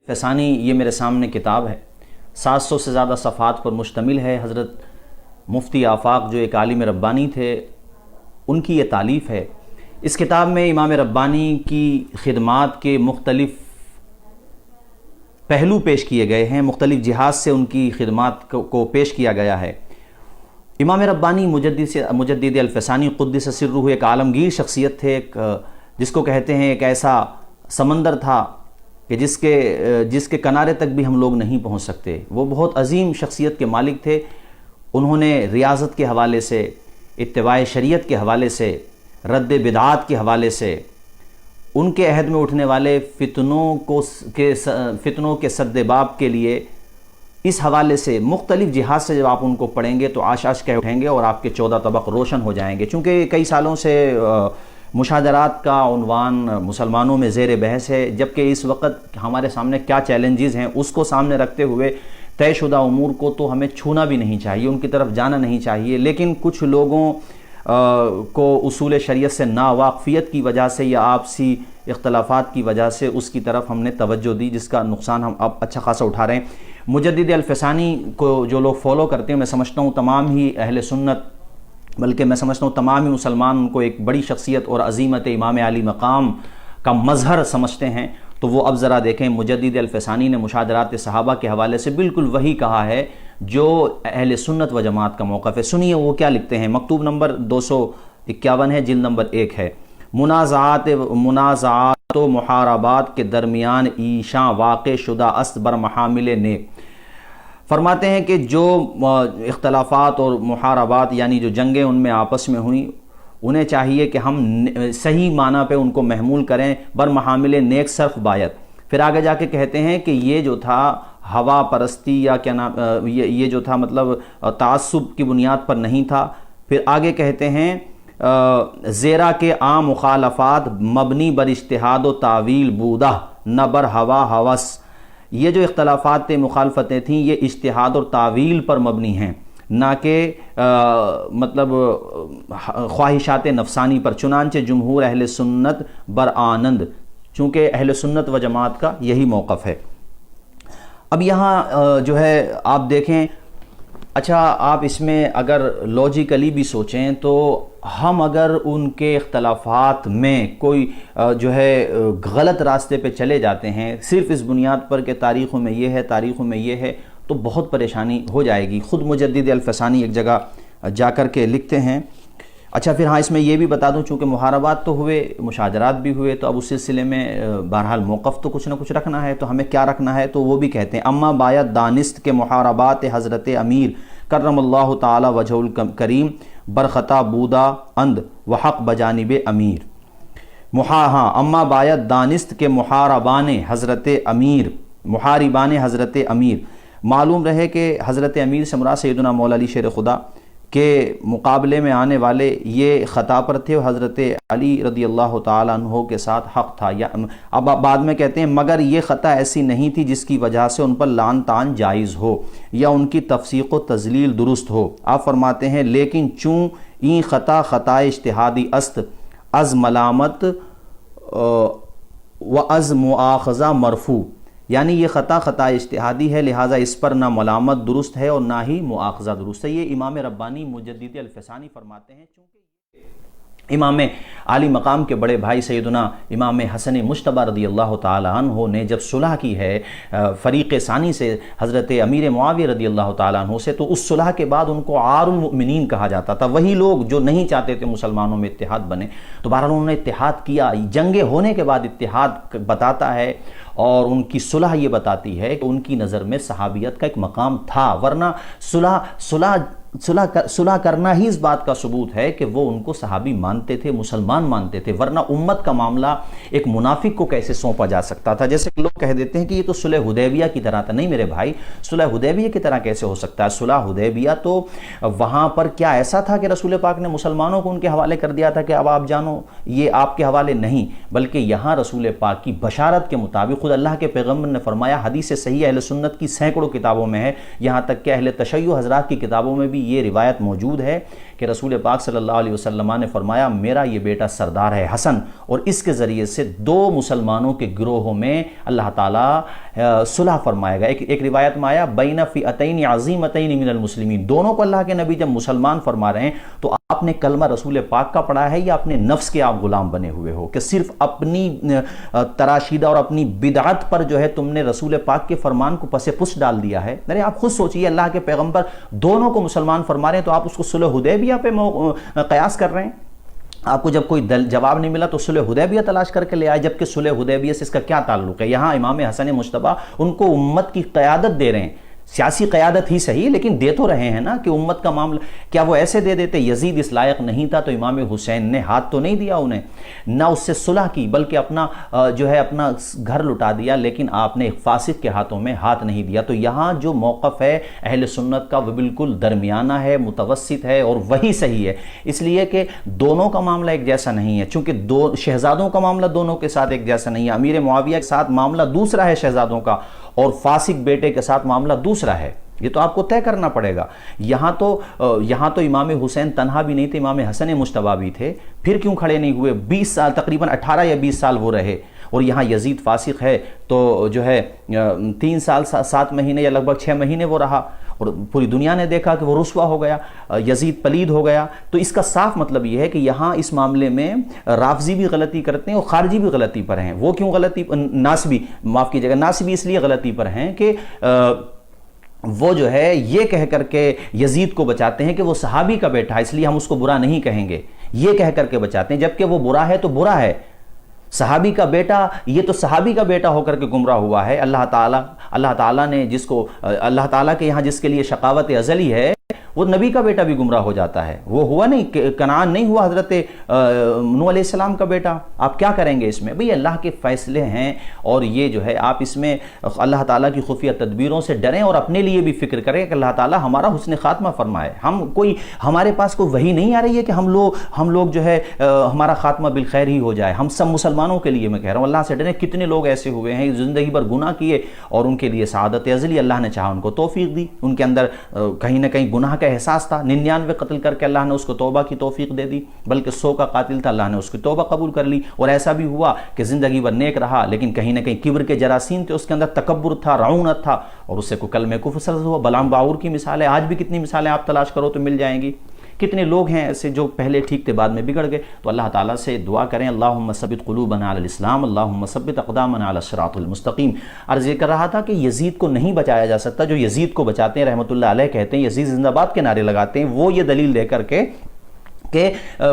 فسانی یہ میرے سامنے کتاب ہے، 700 سے زیادہ صفحات پر مشتمل ہے۔ حضرت مفتی آفاق جو ایک عالم ربانی تھے، ان کی یہ تالیف ہے۔ اس کتاب میں امام ربانی کی خدمات کے مختلف پہلو پیش کیے گئے ہیں، مختلف جہات سے ان کی خدمات کو پیش کیا گیا ہے۔ امام ربانی مجدد الفسانی قدس سرہ ایک عالمگیر شخصیت تھے، جس کو کہتے ہیں ایک ایسا سمندر تھا کہ جس کے کنارے تک بھی ہم لوگ نہیں پہنچ سکتے۔ وہ بہت عظیم شخصیت کے مالک تھے۔ انہوں نے ریاضت کے حوالے سے، اتباع شریعت کے حوالے سے، رد بدعات کے حوالے سے، ان کے عہد میں اٹھنے والے فتنوں کے سد باب کے لیے اس حوالے سے مختلف جہات سے جب آپ ان کو پڑھیں گے تو آش آش کہہ اٹھیں گے اور آپ کے 14 طبق روشن ہو جائیں گے۔ چونکہ کئی سالوں سے مشاجرات کا عنوان مسلمانوں میں زیر بحث ہے، جبکہ اس وقت ہمارے سامنے کیا چیلنجز ہیں اس کو سامنے رکھتے ہوئے طے شدہ امور کو تو ہمیں چھونا بھی نہیں چاہیے، ان کی طرف جانا نہیں چاہیے، لیکن کچھ لوگوں کو اصول شریعت سے ناواقفیت کی وجہ سے یا آپسی اختلافات کی وجہ سے اس کی طرف ہم نے توجہ دی، جس کا نقصان ہم اب اچھا خاصا اٹھا رہے ہیں۔ مجدد الفسانی کو جو لوگ فالو کرتے ہیں، میں سمجھتا ہوں تمام ہی اہل سنت، بلکہ میں سمجھتا ہوں تمام ہی مسلمان ان کو ایک بڑی شخصیت اور عظیمت امام علی مقام کا مظہر سمجھتے ہیں۔ تو وہ اب ذرا دیکھیں، مجدد الفسانی نے مشاجرات صحابہ کے حوالے سے بالکل وہی کہا ہے جو اہل سنت و جماعت کا موقف ہے۔ سنیے وہ کیا لکھتے ہیں۔ مکتوب نمبر 251 ہے، جلد نمبر 1 ہے۔ منازعات و محاربات کے درمیان ایشاں واقع شدہ است بر محامل نیک۔ فرماتے ہیں کہ جو اختلافات اور محاربات یعنی جو جنگیں ان میں آپس میں ہوئیں، انہیں چاہیے کہ ہم صحیح معنی پہ ان کو محمول کریں، بر محامل نیک صرف بایت۔ پھر آگے جا کے کہتے ہیں کہ یہ جو تھا ہوا پرستی یا کیا نام، یہ جو تھا مطلب تعصب کی بنیاد پر نہیں تھا۔ پھر آگے کہتے ہیں زیرا کے عام مخالفات مبنی بر اجتہاد و تعویل بودہ نہ بر ہوا ہوس۔ یہ جو اختلافات مخالفتیں تھیں یہ اجتہاد اور تعویل پر مبنی ہیں، نہ کہ مطلب خواہشات نفسانی پر۔ چنانچہ جمہور اہل سنت بر آنند، چونکہ اہل سنت و جماعت کا یہی موقف ہے۔ اب یہاں جو ہے آپ دیکھیں، اچھا آپ اس میں اگر لاجیکلی بھی سوچیں تو ہم اگر ان کے اختلافات میں کوئی جو ہے غلط راستے پہ چلے جاتے ہیں صرف اس بنیاد پر کہ تاریخوں میں یہ ہے، تاریخوں میں یہ ہے، تو بہت پریشانی ہو جائے گی۔ خود مجدد الفسانی ایک جگہ جا کر کے لکھتے ہیں۔ اچھا پھر ہاں اس میں یہ بھی بتا دوں، چونکہ محاربات تو ہوئے، مشاجرات بھی ہوئے، تو اب اس سلسلے میں بہرحال موقف تو کچھ نہ کچھ رکھنا ہے، تو ہمیں کیا رکھنا ہے؟ تو وہ بھی کہتے ہیں اما باید دانست کے محاربات حضرت امیر کرم اللہ تعالی وجہ الکریم برخطا بودا اند و حق بجانب امیر۔ اما باید دانست کے محاربان حضرت امیر معلوم رہے کہ حضرت امیر سے مراد سیدنا مولا علی شیر خدا کے مقابلے میں آنے والے یہ خطا پر تھے، حضرت علی رضی اللہ تعالیٰ عنہ کے ساتھ حق تھا۔ اب بعد میں کہتے ہیں مگر یہ خطا ایسی نہیں تھی جس کی وجہ سے ان پر لعن طعن جائز ہو یا ان کی تفسیق و تذلیل درست ہو۔ آپ فرماتے ہیں لیکن چوں این خطا اجتہادی است از ملامت و از مؤاخذہ مرفوع، یعنی یہ خطا اجتہادی ہے، لہٰذا اس پر نہ ملامت درست ہے اور نہ ہی مؤاخذہ درست ہے۔ یہ امام ربانی مجدد الفسانی فرماتے ہیں۔ چونکہ امام علی مقام کے بڑے بھائی سیدنا امام حسن مجتبی رضی اللہ تعالیٰ عنہ نے جب صلح کی ہے فریق ثانی سے، حضرت امیر معاویہ رضی اللہ تعالیٰ عنہ سے، تو اس صلح کے بعد ان کو عار المؤمنین کہا جاتا تھا۔ وہی لوگ جو نہیں چاہتے تھے مسلمانوں میں اتحاد بنے، تو بہرحال انہوں نے اتحاد کیا۔ جنگیں ہونے کے بعد اتحاد بتاتا ہے اور ان کی صلح یہ بتاتی ہے کہ ان کی نظر میں صحابیت کا ایک مقام تھا، ورنہ صلح کرنا ہی اس بات کا ثبوت ہے کہ وہ ان کو صحابی مانتے تھے، مسلمان مانتے تھے، ورنہ امت کا معاملہ ایک منافق کو کیسے سونپا جا سکتا تھا؟ جیسے کہ لوگ کہہ دیتے ہیں کہ یہ تو صلح حدیبیہ کی طرح تھا۔ نہیں میرے بھائی، صلح حدیبیہ کی طرح کیسے ہو سکتا ہے؟ صلح حدیبیہ تو وہاں پر کیا ایسا تھا کہ رسول پاک نے مسلمانوں کو ان کے حوالے کر دیا تھا کہ اب آپ جانو یہ آپ کے حوالے نہیں، بلکہ یہاں رسول پاک کی بشارت کے مطابق خود خود اللہ کے پیغمبر نے فرمایا، حدیث صحیح اہل سنت کی سینکڑوں کتابوں میں ہے، یہاں تک کہ اہل تشیع حضرات کی کتابوں میں بھی یہ روایت موجود ہے کہ رسول پاک صلی اللہ علیہ وسلم نے فرمایا میرا یہ بیٹا سردار ہے حسن، اور اس کے ذریعے سے 2 مسلمانوں کے گروہوں میں اللہ تعالیٰ صلح فرمائے گا۔ ایک روایت میں آیا بین فئتین عظیمتین من المسلمین، دونوں کو اللہ کے نبی جب مسلمان فرما رہے ہیں تو آپ نے کلمہ رسول پاک کا پڑھا ہے یا اپنے نفس کے آپ غلام بنے ہوئے ہو کہ صرف اپنی تراشیدہ اور اپنی بدعت پر جو ہے تم نے رسول پاک کے فرمان کو پس پس ڈال دیا ہے؟ ارے آپ خود سوچئے، اللہ کے پیغمبر دونوں کو مسلمان فرما رہے ہیں تو آپ اس کو صلح حدیبیہ پہ قیاس کر رہے ہیں۔ آپ کو جب کوئی جواب نہیں ملا تو صلح حدیبیہ تلاش کر کے لے آئے، جبکہ صلح حدیبیہ سے اس کا کیا تعلق ہے؟ یہاں امام حسن مجتبیٰ ان کو امت کی قیادت دے رہے ہیں، سیاسی قیادت ہی صحیح لیکن دے تو رہے ہیں نا کہ امت کا معاملہ، کیا وہ ایسے دے دیتے؟ یزید اس لائق نہیں تھا تو امام حسین نے ہاتھ تو نہیں دیا انہیں، نہ اس سے صلح کی، بلکہ اپنا جو ہے اپنا گھر لٹا دیا، لیکن آپ نے ایک فاسق کے ہاتھوں میں ہاتھ نہیں دیا۔ تو یہاں جو موقف ہے اہل سنت کا وہ بالکل درمیانہ ہے، متوسط ہے، اور وہی صحیح ہے، اس لیے کہ دونوں کا معاملہ ایک جیسا نہیں ہے، چونکہ دو شہزادوں کا معاملہ دونوں کے ساتھ ایک جیسا نہیں ہے، امیر معاویہ کے ساتھ معاملہ دوسرا ہے شہزادوں کا، اور فاسق بیٹے کے ساتھ معاملہ دوسرا ہے، یہ تو آپ کو طے کرنا پڑے گا۔ یہاں تو امام حسین تنہا بھی نہیں تھے، امام حسن مجتبیٰ بھی تھے، پھر کیوں کھڑے نہیں ہوئے؟ 20 سال، تقریباً 18 یا 20 سال وہ رہے، اور یہاں یزید فاسق ہے تو جو ہے 3 سال 7 مہینے یا لگ بھگ 6 مہینے وہ رہا، اور پوری دنیا نے دیکھا کہ وہ رسوا ہو گیا، یزید پلید ہو گیا۔ تو اس کا صاف مطلب یہ ہے کہ یہاں اس معاملے میں رافضی بھی غلطی کرتے ہیں اور خارجی بھی غلطی پر ہیں۔ وہ کیوں غلطی؟ ناسبی، معاف کیجیے گا، ناسبی اس لیے غلطی پر ہیں کہ وہ جو ہے یہ کہہ کر کے یزید کو بچاتے ہیں کہ وہ صحابی کا بیٹا ہے، اس لیے ہم اس کو برا نہیں کہیں گے، یہ کہہ کر کے بچاتے ہیں، جبکہ وہ برا ہے تو برا ہے، صحابی کا بیٹا، یہ تو صحابی کا بیٹا ہو کر کے گمراہ ہوا ہے۔ اللہ تعالیٰ نے جس کو، اللہ تعالیٰ کے یہاں جس کے لیے شقاوت ازلی ہے، وہ نبی کا بیٹا بھی گمراہ ہو جاتا ہے۔ وہ ہوا نہیں، کنعان نہیں ہوا حضرت نوح علیہ السلام کا بیٹا؟ آپ کیا کریں گے اس میں؟ بھئی اللہ کے فیصلے ہیں، اور یہ جو ہے آپ اس میں اللہ تعالیٰ کی خفیہ تدبیروں سے ڈریں اور اپنے لیے بھی فکر کریں کہ اللہ تعالیٰ ہمارا حسن خاتمہ فرمائے۔ ہمارے پاس کوئی وحی نہیں آ رہی ہے کہ ہم لوگ جو ہے ہمارا خاتمہ بالخیر ہی ہو جائے۔ ہم سب مسلمانوں کے لیے میں کہہ رہا ہوں، اللہ سے ڈریں۔ کتنے لوگ ایسے ہوئے ہیں زندگی بھر گناہ کیے اور ان کے لیے سعادت ازلی اللہ نے چاہا ان کو توفیق دی، ان کے اندر کہیں نہ کہیں گناہ کا احساس تھا، 99 قتل کر کے اللہ نے اس کو توبہ کی توفیق دے دی، بلکہ 100 کا قاتل تھا، اللہ نے اس کی توبہ قبول کر لی۔ اور ایسا بھی ہوا کہ زندگی بھر نیک رہا لیکن کہیں نہ کہیں کبر کے جراثیم تھے اس کے اندر، تکبر تھا، رعونت تھا، اور اس سے کوئی کلمہ کفر سرزد ہوا۔ بلعام باعور کی مثال ہے، آج بھی کتنی مثالیں آپ تلاش کرو تو مل جائیں گی۔ کتنے لوگ ہیں ایسے جو پہلے ٹھیک تھے بعد میں بگڑ گئے۔ تو اللہ تعالیٰ سے دعا کریں، اللہم ثبت قلوبنا علی الاسلام، اللہم ثبت اقدامنا علی الصراط المستقیم۔ عرض یہ کر رہا تھا کہ یزید کو نہیں بچایا جا سکتا، جو یزید کو بچاتے ہیں رحمۃ اللہ علیہ، کہتے ہیں یزید زندہ باد کے نعرے لگاتے ہیں، وہ یہ دلیل دے کر کے کہ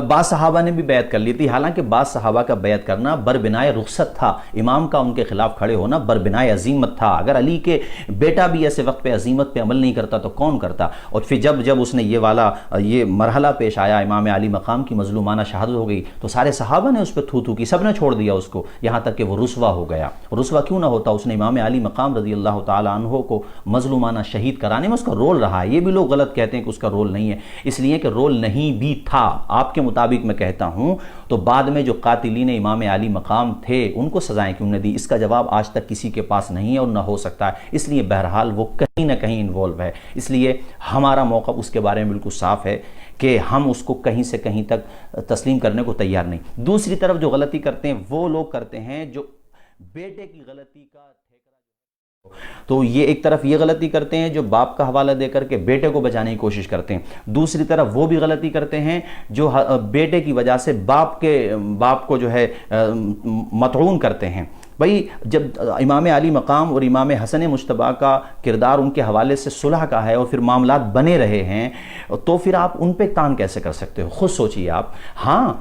بعض صحابہ نے بھی بیعت کر لی تھی، حالانکہ بعض صحابہ کا بیعت کرنا بربنائے رخصت تھا، امام کا ان کے خلاف کھڑے ہونا بربنائے عزیمت تھا۔ اگر علی کے بیٹا بھی ایسے وقت پہ عزیمت پہ عمل نہیں کرتا تو کون کرتا؟ اور پھر جب اس نے یہ مرحلہ پیش آیا، امام علی مقام کی مظلومانہ شہادت ہو گئی، تو سارے صحابہ نے اس پہ تھو کی، سب نے چھوڑ دیا اس کو، یہاں تک کہ وہ رسوا ہو گیا۔ رسوا کیوں نہ ہوتا؟ اس نے امام علی مقام رضی اللہ تعالی عنہ کو مظلومانہ شہید کرانے میں اس کا رول رہا ہے۔ یہ بھی لوگ غلط کہتے ہیں کہ اس کا رول نہیں ہے، اس لیے کہ رول نہیں بھی تھا۔ آپ کے مطابق میں کہتا ہوں تو بعد میں جو قاتلین امام علی مقام تھے ان کو سزائیں کیوں نہ دی؟ اس کا جواب آج تک کسی کے پاس نہیں ہے اور نہ ہو سکتا ہے، اس لیے بہرحال وہ کہیں نہ کہیں انوالو ہے۔ اس لیے ہمارا موقف اس کے بارے میں بالکل صاف ہے کہ ہم اس کو کہیں سے کہیں تک تسلیم کرنے کو تیار نہیں۔ دوسری طرف جو غلطی کرتے ہیں وہ لوگ کرتے ہیں جو بیٹے کی غلطی کا تو یہ ایک طرف یہ غلطی کرتے ہیں جو باپ کا حوالہ دے کر کے بیٹے کو بچانے کی کوشش کرتے ہیں، دوسری طرف وہ بھی غلطی کرتے ہیں جو بیٹے کی وجہ سے باپ کو جو ہے مطعون کرتے ہیں۔ بھئی جب امام علی مقام اور امام حسن مجتبیٰ کا کردار ان کے حوالے سے صلح کا ہے اور پھر معاملات بنے رہے ہیں، تو پھر آپ ان پہ تان کیسے کر سکتے ہو؟ خود سوچئے آپ۔ ہاں،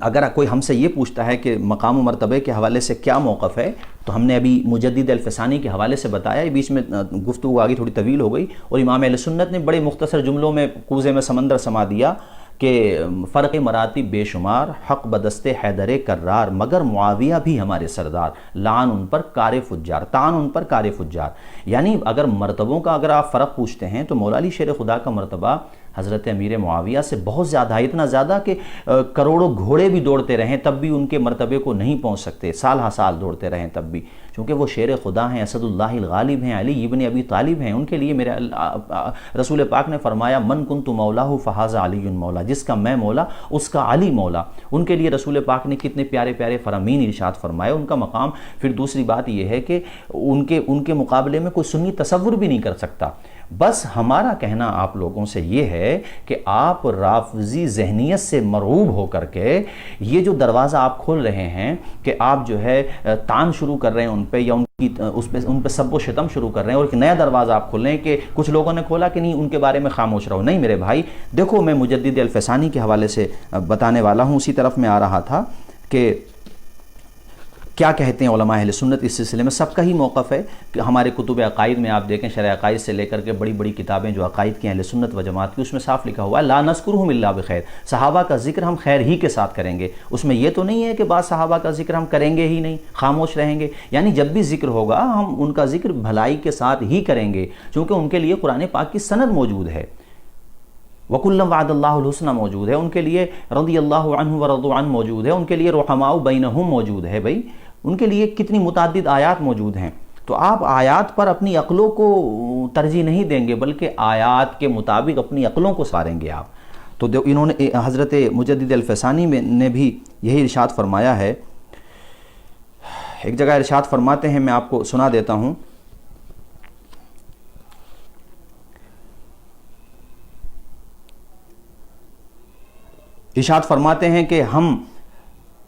اگر کوئی ہم سے یہ پوچھتا ہے کہ مقام و مرتبے کے حوالے سے کیا موقف ہے، تو ہم نے ابھی مجدد الفسانی کے حوالے سے بتایا، بیچ میں گفتگو آگے تھوڑی طویل ہو گئی، اور امام اہل سنت نے بڑے مختصر جملوں میں کوزے میں سمندر سما دیا کہ فرق مراتب بے شمار، حق بدست حیدر کرار، مگر معاویہ بھی ہمارے سردار، لعن ان پر کار فجار، تان ان پر کار فجار۔ یعنی اگر مرتبوں کا اگر آپ فرق پوچھتے ہیں تو مولا علی شیر خدا کا مرتبہ حضرت امیر معاویہ سے بہت زیادہ، اتنا زیادہ کہ کروڑوں گھوڑے بھی دوڑتے رہیں تب بھی ان کے مرتبے کو نہیں پہنچ سکتے، سال ہا سال دوڑتے رہیں تب بھی، چونکہ وہ شیر خدا ہیں، اسد اللہ الغالب ہیں، علی ابن ابی طالب ہیں۔ ان کے لیے میرے رسول پاک نے فرمایا من کنت مولاہ فہذا علی مولا، جس کا میں مولا اس کا علی مولا۔ ان کے لیے رسول پاک نے کتنے پیارے پیارے فرامین ارشاد فرمائے، ان کا مقام۔ پھر دوسری بات یہ ہے کہ ان کے مقابلے میں کوئی سنی تصور بھی نہیں کر سکتا۔ بس ہمارا کہنا آپ لوگوں سے یہ ہے کہ آپ رافضی ذہنیت سے مرعوب ہو کر کے یہ جو دروازہ آپ کھول رہے ہیں کہ آپ جو ہے طعن شروع کر رہے ہیں ان پہ، یا ان پہ سب و شتم شروع کر رہے ہیں، اور ایک نیا دروازہ آپ کھول رہے ہیں کہ کچھ لوگوں نے کھولا کہ نہیں ان کے بارے میں خاموش رہو۔ نہیں میرے بھائی، دیکھو میں مجدد الفسانی کے حوالے سے بتانے والا ہوں، اسی طرف میں آ رہا تھا کہ کیا کہتے ہیں علماء اہل سنت اس سلسلے میں۔ سب کا ہی موقف ہے کہ ہمارے کتب عقائد میں آپ دیکھیں، شرح عقائد سے لے کر کے بڑی بڑی کتابیں جو عقائد کی اہل سنت و جماعت کی، اس میں صاف لکھا ہوا ہے لا نذکرہم الا بخیر، صحابہ کا ذکر ہم خیر ہی کے ساتھ کریں گے۔ اس میں یہ تو نہیں ہے کہ بعض صحابہ کا ذکر ہم کریں گے ہی نہیں، خاموش رہیں گے، یعنی جب بھی ذکر ہوگا ہم ان کا ذکر بھلائی کے ساتھ ہی کریں گے، چونکہ ان کے لیے قرآن پاک کی سند موجود ہے، وَكُلًّا وَعَدَ اللَّهُ الْحُسْنَى موجود ہے، ان کے لیے رضی اللہ عنہ ورضوا عنہ موجود ہے، ان کے لیے رحماء بینہم موجود ہے۔ بھائی ان کے لیے کتنی متعدد آیات موجود ہیں، تو آپ آیات پر اپنی عقلوں کو ترجیح نہیں دیں گے بلکہ آیات کے مطابق اپنی عقلوں کو ساریں گے آپ۔ تو انہوں نے حضرت مجدد الفسانی نے بھی یہی ارشاد فرمایا ہے۔ ایک جگہ ارشاد فرماتے ہیں، میں آپ کو سنا دیتا ہوں، ارشاد فرماتے ہیں کہ ہم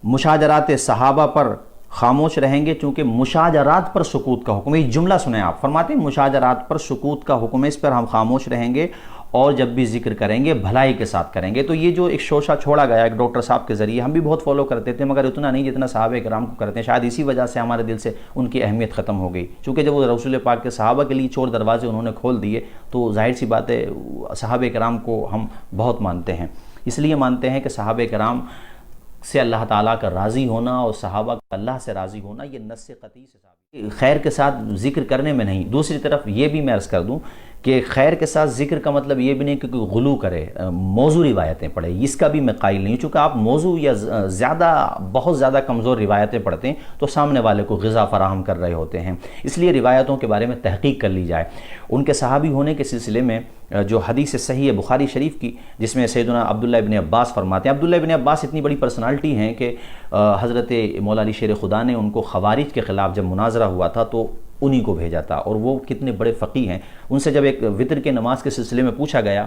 مشاجرات صحابہ پر خاموش رہیں گے چونکہ مشاجرات پر سکوت کا حکم ہے۔ یہ جملہ سنیں آپ، فرماتے ہیں مشاجرات پر سکوت کا حکم ہے، اس پر ہم خاموش رہیں گے، اور جب بھی ذکر کریں گے بھلائی کے ساتھ کریں گے۔ تو یہ جو ایک شوشہ چھوڑا گیا ایک ڈاکٹر صاحب کے ذریعے، ہم بھی بہت فالو کرتے تھے مگر اتنا نہیں جتنا صحابہ کرام کو کرتے ہیں، شاید اسی وجہ سے ہمارے دل سے ان کی اہمیت ختم ہو گئی، چونکہ جب وہ رسول پاک کے صحابہ کے لیے چور دروازے انہوں نے کھول دیے تو ظاہر سی بات ہے صحابہ کرام کو ہم بہت مانتے ہیں، اس لیے مانتے ہیں کہ صحابہ کرام سے اللہ تعالیٰ کا راضی ہونا اور صحابہ کا اللہ سے راضی ہونا یہ نص قطعی سے ثابت ہے، خیر کے ساتھ ذکر کرنے میں نہیں۔ دوسری طرف یہ بھی میں عرض کر دوں کہ خیر کے ساتھ ذکر کا مطلب یہ بھی نہیں کہ کوئی غلو کرے، موضوع روایتیں پڑھے، اس کا بھی میں قائل نہیں ہوں، چونکہ آپ موضوع یا بہت زیادہ کمزور روایتیں پڑھتے ہیں تو سامنے والے کو غذا فراہم کر رہے ہوتے ہیں، اس لیے روایتوں کے بارے میں تحقیق کر لی جائے۔ ان کے صحابی ہونے کے سلسلے میں جو حدیث صحیح ہے بخاری شریف کی، جس میں سیدنا عبداللہ ابن عباس فرماتے ہیں، عبداللہ ابن عباس اتنی بڑی پرسنالٹی ہیں کہ حضرت مولا علی شیر خدا نے ان کو خوارج کے خلاف جب مناظرہ ہوا تھا تو انہی کو بھیجا تھا، اور وہ کتنے بڑے فقیہ ہیں۔ ان سے جب ایک وطر کے نماز کے سلسلے میں پوچھا گیا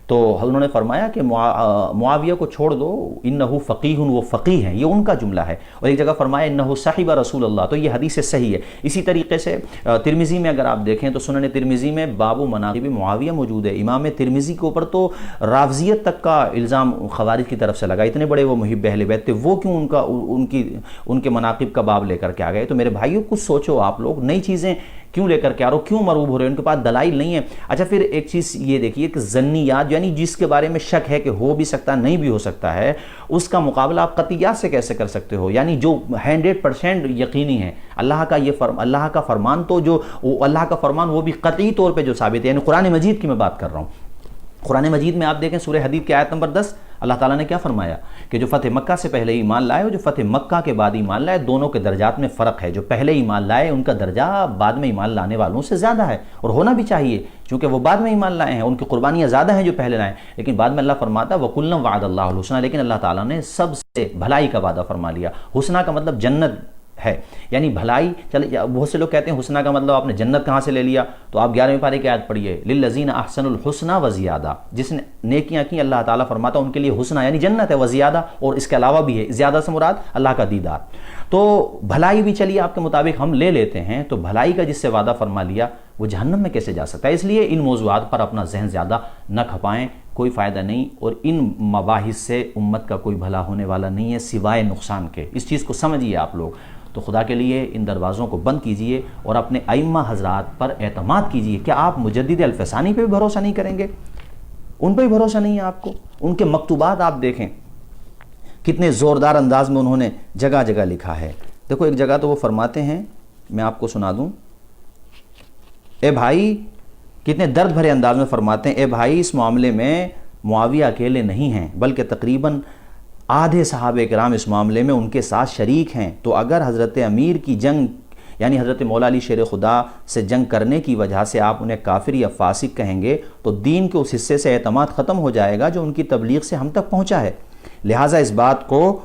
تو انہوں نے فرمایا کہ معاویہ کو چھوڑ دو، انہو فقیہ، وہ فقیہ ہیں، یہ ان کا جملہ ہے، اور ایک جگہ فرمایا انہو صاحب رسول اللہ، تو یہ حدیث صحیح ہے۔ اسی طریقے سے ترمذی میں اگر آپ دیکھیں تو سنن ترمذی میں باب مناقب معاویہ موجود ہے، امام ترمذی کے اوپر تو رافضیت تک کا الزام خوارج کی طرف سے لگا، اتنے بڑے وہ محب اہل بیت تھے، وہ کیوں ان کے مناقب کا باب لے کر کے آ گئے؟ تو میرے بھائیوں کچھ سوچو، آپ لوگ نئی چیزیں کیوں لے کر کے آ رہے ہو، کیوں مرعوب ہو رہے ہیں؟ ان کے پاس دلائل نہیں ہے۔ اچھا پھر ایک چیز یہ دیکھیے کہ ظنیات یعنی جس کے بارے میں شک ہے کہ ہو بھی سکتا نہیں بھی ہو سکتا ہے، اس کا مقابلہ آپ قطعیات سے کیسے کر سکتے ہو؟ یعنی جو 100% یقینی ہے، اللہ کا فرمان تو جو اللہ کا فرمان وہ بھی قطعی طور پہ جو ثابت ہے، یعنی قرآن مجید کی میں بات کر رہا ہوں۔ قرآن مجید میں آپ دیکھیں سورہ حدید کی آیت نمبر 10، اللہ تعالیٰ نے کیا فرمایا کہ جو فتح مکہ سے پہلے ایمان لائے اور جو فتح مکہ کے بعد ایمان لائے، دونوں کے درجات میں فرق ہے، جو پہلے ایمان لائے ان کا درجہ بعد میں ایمان لانے والوں سے زیادہ ہے، اور ہونا بھی چاہیے چونکہ وہ بعد میں ایمان لائے ہیں، ان کی قربانیاں زیادہ ہیں جو پہلے لائے، لیکن بعد میں اللہ فرماتا ہے وَكُلًّا وَعَدَ اللَّهُ الْحُسْنَى، لیکن اللہ تعالیٰ نے سب سے بھلائی کا وعدہ فرما لیا۔ حسنہ کا مطلب جنت ہے، یعنی بھلائی۔ بہت سے لوگ کہتے ہیں حسنہ کا مطلب آپ نے جنت کہاں سے لے لیا؟ تو آپ 11ویں پارے کی آیت پڑھیے، للذین احسنوا الحسنى وزیادہ، جس نے نیکیاں کی اللہ تعالیٰ فرماتا ہے ان کے لیے حسنہ یعنی جنت ہے، وزیادہ، اور اس کے علاوہ بھی ہے، زیادہ سے مراد اللہ کا دیدار۔ تو بھلائی بھی چلیے آپ کے مطابق ہم لے لیتے ہیں، تو بھلائی کا جس سے وعدہ فرما لیا وہ جہنم میں کیسے جا سکتا ہے؟ اس لیے ان موضوعات پر اپنا ذہن زیادہ نہ کھپائیں، کوئی فائدہ نہیں، اور ان مباحث سے امت کا کوئی بھلا ہونے والا نہیں ہے سوائے نقصان کے، اس چیز کو سمجھیے آپ لوگ۔ تو خدا کے لیے ان دروازوں کو بند کیجئے اور اپنے ائمہ حضرات پر اعتماد کیجئے۔ کیا آپ مجدد الفسانی پہ بھی بھروسہ نہیں کریں گے؟ ان پہ بھی بھروسہ نہیں ہے آپ کو؟ ان کے مکتوبات آپ دیکھیں کتنے زوردار انداز میں انہوں نے جگہ جگہ لکھا ہے۔ دیکھو ایک جگہ تو وہ فرماتے ہیں، میں آپ کو سنا دوں، اے بھائی، کتنے درد بھرے انداز میں فرماتے ہیں، اے بھائی اس معاملے میں معاویہ اکیلے نہیں ہیں بلکہ تقریباً آدھے صحابہ کرام اس معاملے میں ان کے ساتھ شریک ہیں۔ تو اگر حضرت امیر کی جنگ یعنی حضرت مولا علی شیر خدا سے جنگ کرنے کی وجہ سے آپ انہیں کافر یا فاسق کہیں گے تو دین کے اس حصے سے اعتماد ختم ہو جائے گا جو ان کی تبلیغ سے ہم تک پہنچا ہے۔ لہٰذا اس بات کو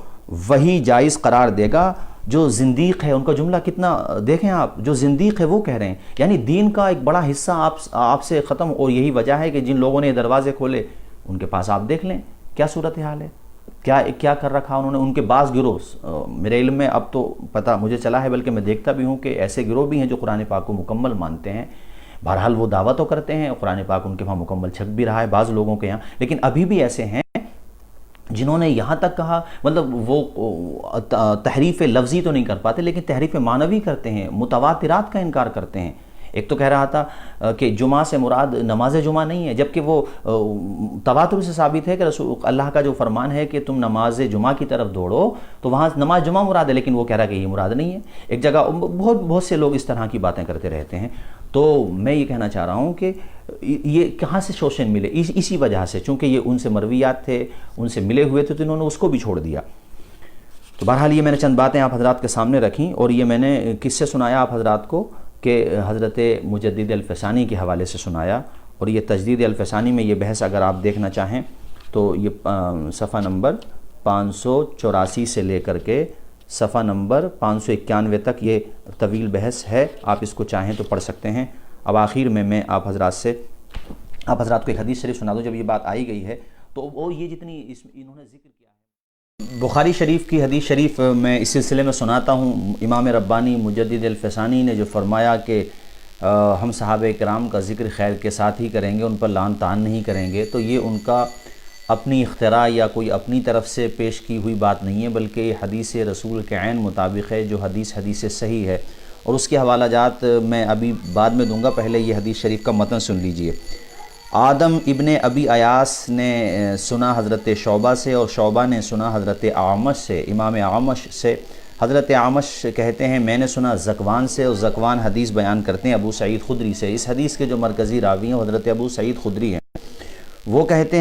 وہی جائز قرار دے گا جو زندیق ہے۔ ان کا جملہ کتنا دیکھیں آپ، جو زندیق ہے وہ کہہ رہے ہیں، یعنی دین کا ایک بڑا حصہ آپ سے ختم، اور یہی وجہ ہے کہ جن لوگوں نے دروازے کھولے ان کے پاس آپ دیکھ لیں کیا صورتحال ہے، کیا کر رکھا انہوں نے۔ ان کے بعض گروہ میرے علم میں اب تو پتہ مجھے چلا ہے، بلکہ میں دیکھتا بھی ہوں کہ ایسے گروہ بھی ہیں جو قرآن پاک کو مکمل مانتے ہیں۔ بہرحال وہ دعویٰ تو کرتے ہیں، قرآن پاک ان کے وہاں مکمل چھپ بھی رہا ہے بعض لوگوں کے یہاں، لیکن ابھی بھی ایسے ہیں جنہوں نے یہاں تک کہا، مطلب وہ تحریف لفظی تو نہیں کر پاتے لیکن تحریف معنوی کرتے ہیں، متواترات کا انکار کرتے ہیں۔ ایک تو کہہ رہا تھا کہ جمعہ سے مراد نماز جمعہ نہیں ہے، جبکہ وہ تواتر سے ثابت ہے کہ رسول اللہ کا جو فرمان ہے کہ تم نماز جمعہ کی طرف دوڑو، تو وہاں نماز جمعہ مراد ہے، لیکن وہ کہہ رہا کہ یہ مراد نہیں ہے۔ ایک جگہ بہت سے لوگ اس طرح کی باتیں کرتے رہتے ہیں۔ تو میں یہ کہنا چاہ رہا ہوں کہ یہ کہاں سے شوشن ملے، اسی وجہ سے، چونکہ یہ ان سے مرویات تھے، ان سے ملے ہوئے تھے، تو انہوں نے اس کو بھی چھوڑ دیا۔ تو بہرحال یہ میں نے چند باتیں آپ حضرات کے سامنے رکھیں، اور یہ میں نے کس سے سنایا آپ حضرات کو کہ حضرت مجدد الفسانی کے حوالے سے سنایا، اور یہ تجدید الفسانی میں یہ بحث اگر آپ دیکھنا چاہیں تو یہ صفحہ نمبر 584 سے لے کر کے صفحہ نمبر 591 تک یہ طویل بحث ہے، آپ اس کو چاہیں تو پڑھ سکتے ہیں۔ اب آخر میں آپ حضرات کو ایک حدیث شریف سنا دوں۔ جب یہ بات آئی گئی ہے تو وہ یہ جتنی انہوں نے ذکر کیا ہے، بخاری شریف کی حدیث شریف میں اس سلسلے میں سناتا ہوں۔ امام ربانی مجدد الفسانی نے جو فرمایا کہ ہم صحابہ کرام کا ذکر خیر کے ساتھ ہی کریں گے، ان پر لعن طعن نہیں کریں گے، تو یہ ان کا اپنی اختراع یا کوئی اپنی طرف سے پیش کی ہوئی بات نہیں ہے، بلکہ یہ حدیث رسول کے عین مطابق ہے، جو حدیث صحیح ہے، اور اس کے حوالہ جات میں ابھی بعد میں دوں گا، پہلے یہ حدیث شریف کا متن سن لیجئے۔ آدم ابن ابی ایاس نے سنا حضرت شعبہ سے، اور شعبہ نے سنا حضرت اعمش سے، امام اعمش سے۔ حضرت اعمش کہتے ہیں میں نے سنا زکوان سے، اور زکوان حدیث بیان کرتے ہیں ابو سعید خدری سے۔ اس حدیث کے جو مرکزی راوی ہیں حضرت ابو سعید خدری ہیں۔ وہ کہتے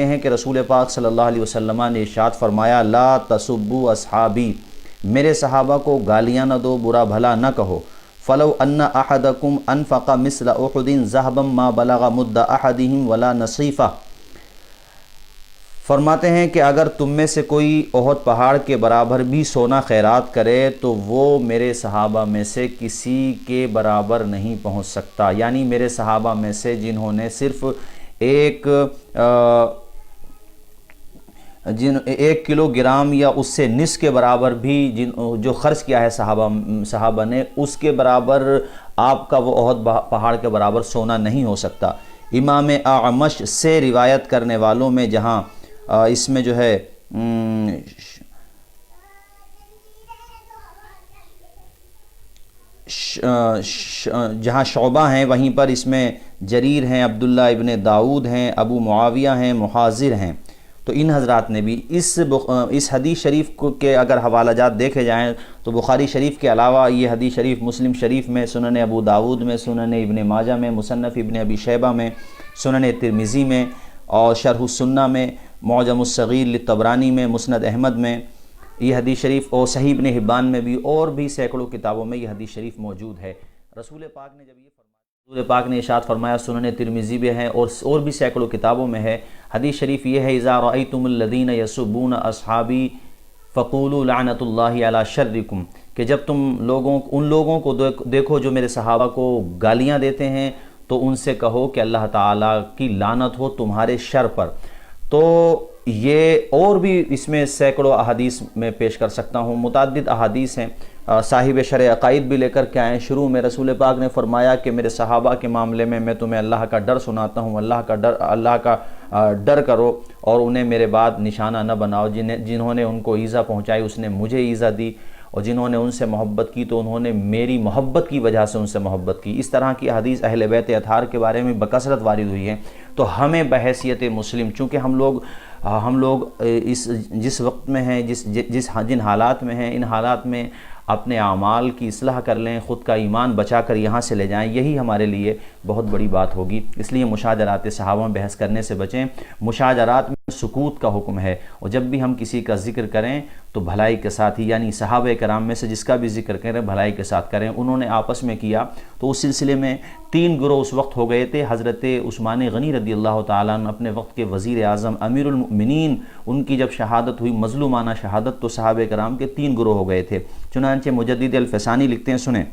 ہیں کہ رسول پاک صلی اللہ علیہ وسلم نے ارشاد فرمایا لا تسبوا اصحابی، میرے صحابہ کو گالیاں نہ دو، برا بھلا نہ کہو۔ فلو ان احدکم انفق مثل احد ذهبا ما بلغ مد احدهم ولا نصیفہ، فرماتے ہیں کہ اگر تم میں سے کوئی احد پہاڑ کے برابر بھی سونا خیرات کرے تو وہ میرے صحابہ میں سے کسی کے برابر نہیں پہنچ سکتا، یعنی میرے صحابہ میں سے جنہوں نے صرف ایک کلو گرام یا اس سے نصف کے برابر بھی جو خرچ کیا ہے صحابہ نے، اس کے برابر آپ کا وہ احد پہاڑ کے برابر سونا نہیں ہو سکتا۔ امام اعمش سے روایت کرنے والوں میں جہاں اس میں جو ہے جہاں شعبہ ہیں وہیں پر اس میں جریر ہیں، عبداللہ ابن داؤد ہیں، ابو معاویہ ہیں، محاذر ہیں۔ تو ان حضرات نے بھی اس حدیث شریف کے اگر حوالہ جات دیکھے جائیں تو بخاری شریف کے علاوہ یہ حدیث شریف مسلم شریف میں، سنن ابو داؤد میں، سنن ابن ماجہ میں، مصنف ابن ابی شیبہ میں، سنن ترمذی میں، اور شرح السنہ میں، معجم الصغیر للطبرانی میں، مسند احمد میں یہ حدیث شریف، اور صحیح ابن حبان میں بھی، اور بھی سینکڑوں کتابوں میں یہ حدیث شریف موجود ہے۔ رسول پاک نے جب یہ رسول پاک نے ارشاد فرمایا، سنن ترمذی بھی ہے اور بھی سینکڑوں کتابوں میں ہے، حدیث شریف یہ ہے اذا رأیتم الذین یسبون اصحابی فقولوا لعنت اللہ علی شرکم، کہ جب تم ان لوگوں کو دیکھو جو میرے صحابہ کو گالیاں دیتے ہیں تو ان سے کہو کہ اللہ تعالیٰ کی لعنت ہو تمہارے شر پر۔ تو یہ اور بھی اس میں سینکڑوں احادیث میں پیش کر سکتا ہوں، متعدد احادیث ہیں، صاحب شرح عقائد بھی لے کر کے آئیں۔ شروع میں رسول پاک نے فرمایا کہ میرے صحابہ کے معاملے میں تمہیں اللہ کا ڈر سناتا ہوں، اللہ کا ڈر کرو اور انہیں میرے بعد نشانہ نہ بناؤ۔ جنہوں نے ان کو ایذا پہنچائی اس نے مجھے ایذا دی، اور جنہوں نے ان سے محبت کی تو انہوں نے میری محبت کی وجہ سے ان سے محبت کی۔ اس طرح کی حدیث اہل بیت اطہار کے بارے میں بکثرت وارد ہوئی ہیں۔ تو ہمیں بحیثیت مسلم، چونکہ ہم لوگ جس وقت میں ہیں، جن حالات میں ہیں، ان حالات میں اپنے اعمال کی اصلاح کر لیں، خود کا ایمان بچا کر یہاں سے لے جائیں، یہی ہمارے لیے بہت بڑی بات ہوگی۔ اس لیے مشاجرات صحابہ میں بحث کرنے سے بچیں۔ مشاجرات میں سکوت کا حکم ہے، اور جب بھی ہم کسی کا ذکر کریں تو بھلائی کے ساتھ ہی، یعنی صحابہ کرام میں سے جس کا بھی ذکر کریں بھلائی کے ساتھ کریں۔ انہوں نے آپس میں کیا تو اس سلسلے میں 3 گروہ اس وقت ہو گئے تھے۔ حضرت عثمان غنی رضی اللہ تعالیٰ عنہ اپنے وقت کے وزیر اعظم امیر المؤمنین، ان کی جب شہادت ہوئی، مظلومانہ شہادت، تو صحابہ کرام کے 3 گروہ ہو گئے تھے۔ چنانچہ مجدد الفسانی لکھتے ہیں، سنیں،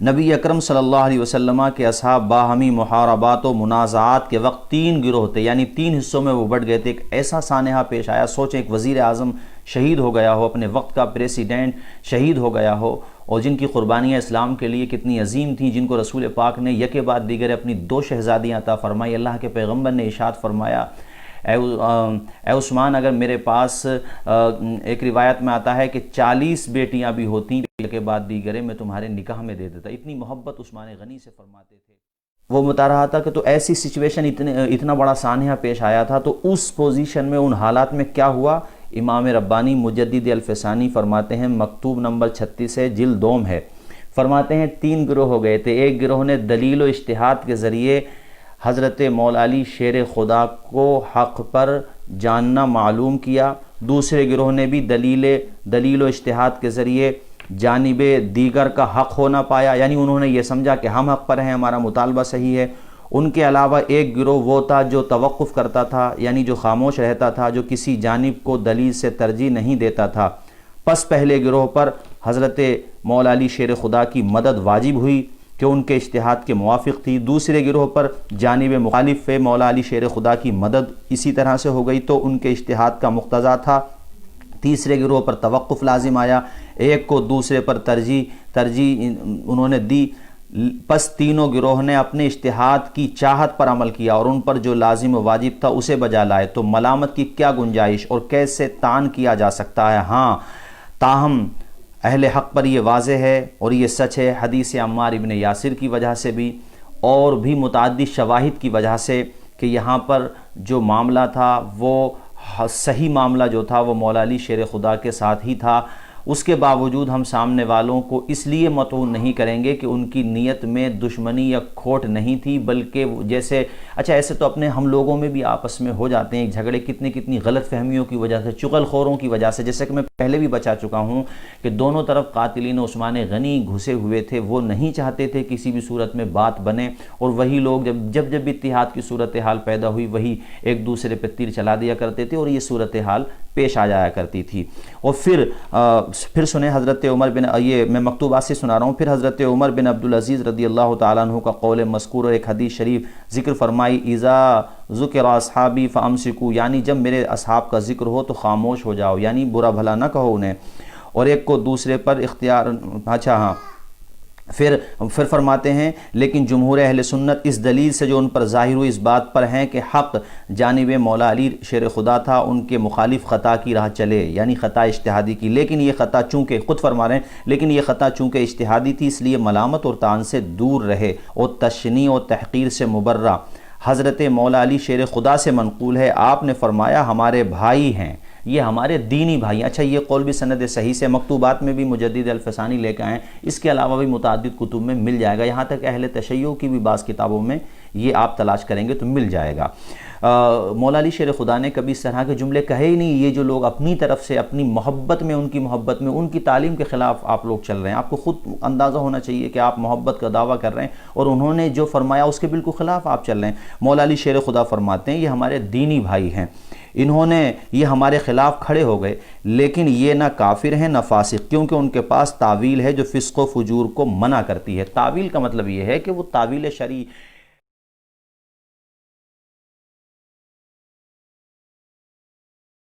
نبی اکرم صلی اللہ علیہ وسلم کے اصحاب باہمی محاربات و منازعات کے وقت 3 گروہ تھے، یعنی 3 حصوں میں وہ بٹ گئے تھے۔ ایک ایسا سانحہ پیش آیا، سوچیں ایک وزیر اعظم شہید ہو گیا ہو، اپنے وقت کا پریسیڈنٹ شہید ہو گیا ہو، اور جن کی قربانیاں اسلام کے لیے کتنی عظیم تھیں، جن کو رسول پاک نے یکے بعد دیگر اپنی 2 شہزادیاں عطا فرمائی۔ اللہ کے پیغمبر نے ارشاد فرمایا، اے عثمان، اگر میرے پاس ایک روایت میں آتا ہے کہ 40 بیٹیاں بھی ہوتی کے بعد دیگرے میں تمہارے نکاح میں دے دیتا۔ اتنی محبت عثمان غنی سے فرماتے تھے۔ وہ بتا رہا تھا کہ تو ایسی سچویشن، اتنا بڑا سانحہ پیش آیا تھا، تو اس پوزیشن میں، ان حالات میں کیا ہوا؟ امام ربانی مجدد الفسانی فرماتے ہیں، مکتوب نمبر 36 ہے، جلد 2 ہے، فرماتے ہیں 3 گروہ ہو گئے تھے۔ ایک گروہ نے دلیل و اجتہاد کے ذریعے حضرت مولا علی شیر خدا کو حق پر جاننا معلوم کیا، دوسرے گروہ نے بھی دلیل و اجتہاد کے ذریعے جانب دیگر کا حق ہونا پایا، یعنی انہوں نے یہ سمجھا کہ ہم حق پر ہیں، ہمارا مطالبہ صحیح ہے۔ ان کے علاوہ ایک گروہ وہ تھا جو توقف کرتا تھا، یعنی جو خاموش رہتا تھا، جو کسی جانب کو دلیل سے ترجیح نہیں دیتا تھا۔ پس پہلے گروہ پر حضرت مولا علی شیر خدا کی مدد واجب ہوئی کہ ان کے اجتہاد کے موافق تھی، دوسرے گروہ پر جانب مخالف مولا علی شیر خدا کی مدد اسی طرح سے ہو گئی تو ان کے اجتہاد کا مقتضا تھا، تیسرے گروہ پر توقف لازم آیا، ایک کو دوسرے پر ترجیح انہوں نے دی۔ پس تینوں گروہ نے اپنے اجتہاد کی چاہت پر عمل کیا اور ان پر جو لازم و واجب تھا اسے بجا لائے، تو ملامت کی کیا گنجائش اور کیسے طعن کیا جا سکتا ہے؟ ہاں، تاہم اہل حق پر یہ واضح ہے اور یہ سچ ہے، حدیث عمار ابن یاسر کی وجہ سے بھی اور بھی متعدد شواہد کی وجہ سے، کہ یہاں پر جو معاملہ تھا وہ صحیح معاملہ جو تھا وہ مولا علی شیر خدا کے ساتھ ہی تھا۔ اس کے باوجود ہم سامنے والوں کو اس لیے مطعون نہیں کریں گے کہ ان کی نیت میں دشمنی یا کھوٹ نہیں تھی، بلکہ جیسے ایسے تو اپنے ہم لوگوں میں بھی آپس میں ہو جاتے ہیں جھگڑے، کتنی غلط فہمیوں کی وجہ سے، چغل خوروں کی وجہ سے، جیسے کہ میں پہلے بھی بچا چکا ہوں کہ دونوں طرف قاتلین عثمان غنی گھسے ہوئے تھے، وہ نہیں چاہتے تھے کسی بھی صورت میں بات بنے، اور وہی لوگ جب اتحاد کی صورتحال پیدا ہوئی وہی ایک دوسرے پہ تیر چلا دیا کرتے تھے، اور یہ صورتحال پیش آ جایا کرتی تھی۔ اور پھر سنیں حضرت عمر بن، یہ میں مکتوبات سے سنا رہا ہوں، پھر حضرت عمر بن عبدالعزیز رضی اللہ تعالیٰ عنہ کا قول مذکور اور ایک حدیث شریف ذکر فرمائی، اذا ذکر اصحابی فامسکو، یعنی جب میرے اصحاب کا ذکر ہو تو خاموش ہو جاؤ، یعنی برا بھلا نہ کہو انہیں، اور ایک کو دوسرے پر اختیار۔ پھر فرماتے ہیں لیکن جمہور اہل سنت اس دلیل سے جو ان پر ظاہر ہوئی اس بات پر ہیں کہ حق جانب مولا علی شیر خدا تھا، ان کے مخالف خطا کی راہ چلے، یعنی خطا اجتہادی کی، لیکن یہ خطا چونکہ خود فرما رہے ہیں، لیکن یہ خطا چونکہ اجتہادی تھی اس لیے ملامت اور طعن سے دور رہے، اور تشنیع اور تحقیر سے مبرہ۔ حضرت مولا علی شیر خدا سے منقول ہے، آپ نے فرمایا ہمارے بھائی ہیں، یہ ہمارے دینی بھائی۔ اچھا، یہ قول بھی سند صحیح سے مکتوبات میں بھی مجدد الفسانی لے کے آئے، اس کے علاوہ بھی متعدد کتب میں مل جائے گا، یہاں تک اہل تشیع کی بھی بعض کتابوں میں یہ آپ تلاش کریں گے تو مل جائے گا۔ مولا علی شیر خدا نے کبھی اس طرح کے جملے کہے ہی نہیں۔ یہ جو لوگ اپنی طرف سے اپنی محبت میں، ان کی محبت میں، ان کی تعلیم کے خلاف آپ لوگ چل رہے ہیں، آپ کو خود اندازہ ہونا چاہیے کہ آپ محبت کا دعویٰ کر رہے ہیں اور انہوں نے جو فرمایا اس کے بالکل خلاف آپ چل رہے ہیں۔ مولا علی شیر خدا فرماتے ہیں یہ ہمارے دینی بھائی ہیں، یہ ہمارے خلاف کھڑے ہو گئے، لیکن یہ نہ کافر ہیں نہ فاسق، کیونکہ ان کے پاس تعویل ہے جو فسق و فجور کو منع کرتی ہے۔ تعویل کا مطلب یہ ہے کہ وہ تعویل شرعی